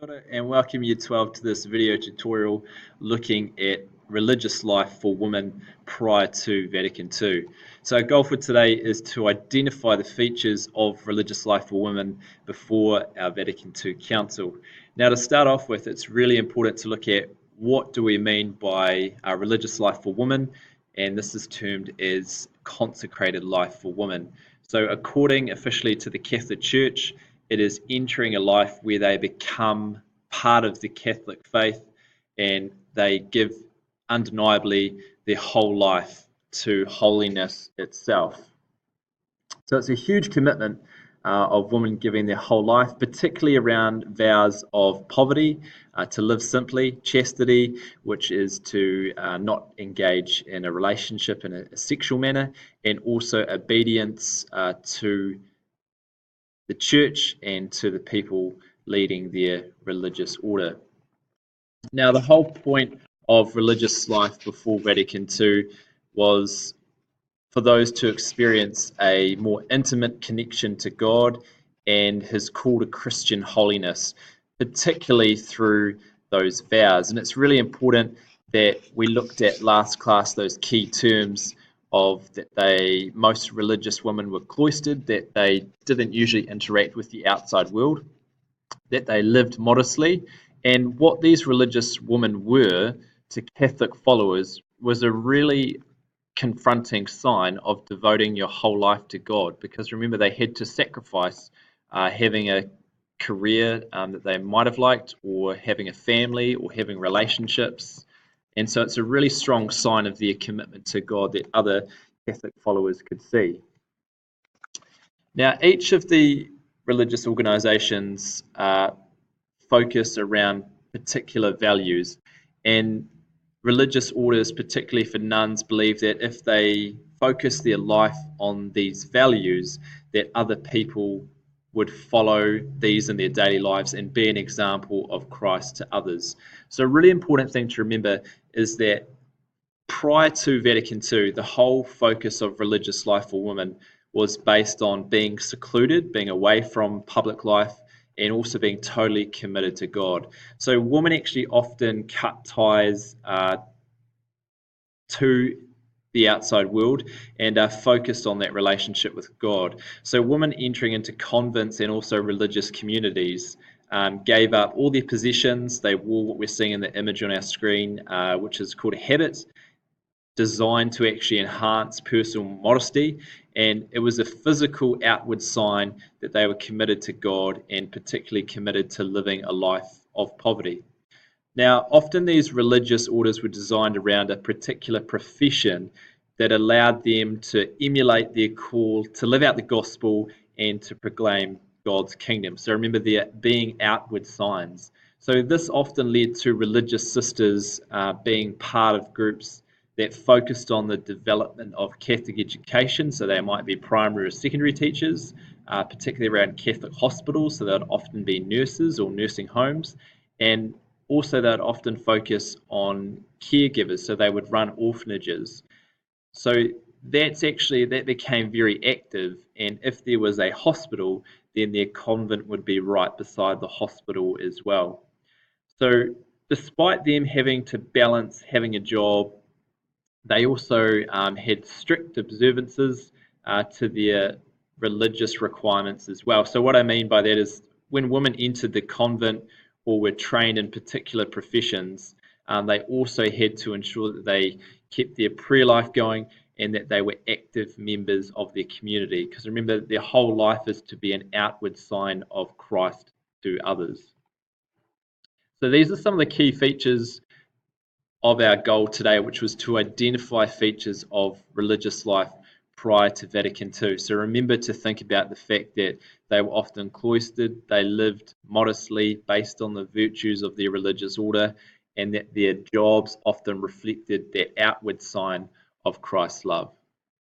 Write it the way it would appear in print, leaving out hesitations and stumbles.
Kia ora and welcome Year 12 to this video tutorial looking at religious life for women prior to Vatican II. So our goal for today is to identify the features of religious life for women before our Vatican II Council. Now to start off with, it's really important to look at what do we mean by religious life for women, and this is termed as consecrated life for women. So according officially to the Catholic Church, it is entering a life where they become part of the Catholic faith and they give undeniably their whole life to holiness itself. So it's a huge commitment of women giving their whole life, particularly around vows of poverty, to live simply, chastity, which is to not engage in a relationship in a sexual manner, and also obedience to the church and to the people leading their religious order. Now, the whole point of religious life before Vatican II was for those to experience a more intimate connection to God and his call to Christian holiness, particularly through those vows. And it's really important that we looked at last class those key terms of that most religious women were cloistered, that they didn't usually interact with the outside world, that they lived modestly, and what these religious women were to Catholic followers was a really confronting sign of devoting your whole life to God, because remember they had to sacrifice having a career that they might have liked, or having a family, or having relationships. And so it's a really strong sign of their commitment to God that other Catholic followers could see. Now, each of the religious organizations focus around particular values, and religious orders, particularly for nuns, believe that if they focus their life on these values, that other people would follow these in their daily lives and be an example of Christ to others. So a really important thing to remember is that prior to Vatican II, the whole focus of religious life for women was based on being secluded, being away from public life, and also being totally committed to God. So women actually often cut ties to the outside world and are focused on that relationship with God. So women entering into convents and also religious communities gave up all their possessions. They wore what we're seeing in the image on our screen, which is called a habit, designed to actually enhance personal modesty, and it was a physical outward sign that they were committed to God and particularly committed to living a life of poverty. Now, often these religious orders were designed around a particular profession that allowed them to emulate their call to live out the gospel and to proclaim God's kingdom. So remember, there being outward signs. So this often led to religious sisters being part of groups that focused on the development of Catholic education. So they might be primary or secondary teachers, particularly around Catholic hospitals. So they'd often be nurses or nursing homes. And also they'd often focus on caregivers. So they would run orphanages. So that became very active. And if there was a hospital, then their convent would be right beside the hospital as well. So despite them having to balance having a job, they also had strict observances to their religious requirements as well. So what I mean by that is when women entered the convent or were trained in particular professions, they also had to ensure that they kept their prayer life going and that they were active members of their community. Because remember, their whole life is to be an outward sign of Christ to others. So these are some of the key features of our goal today, which was to identify features of religious life prior to Vatican II. So remember to think about the fact that they were often cloistered, they lived modestly based on the virtues of their religious order, and that their jobs often reflected that outward sign of Christ's love.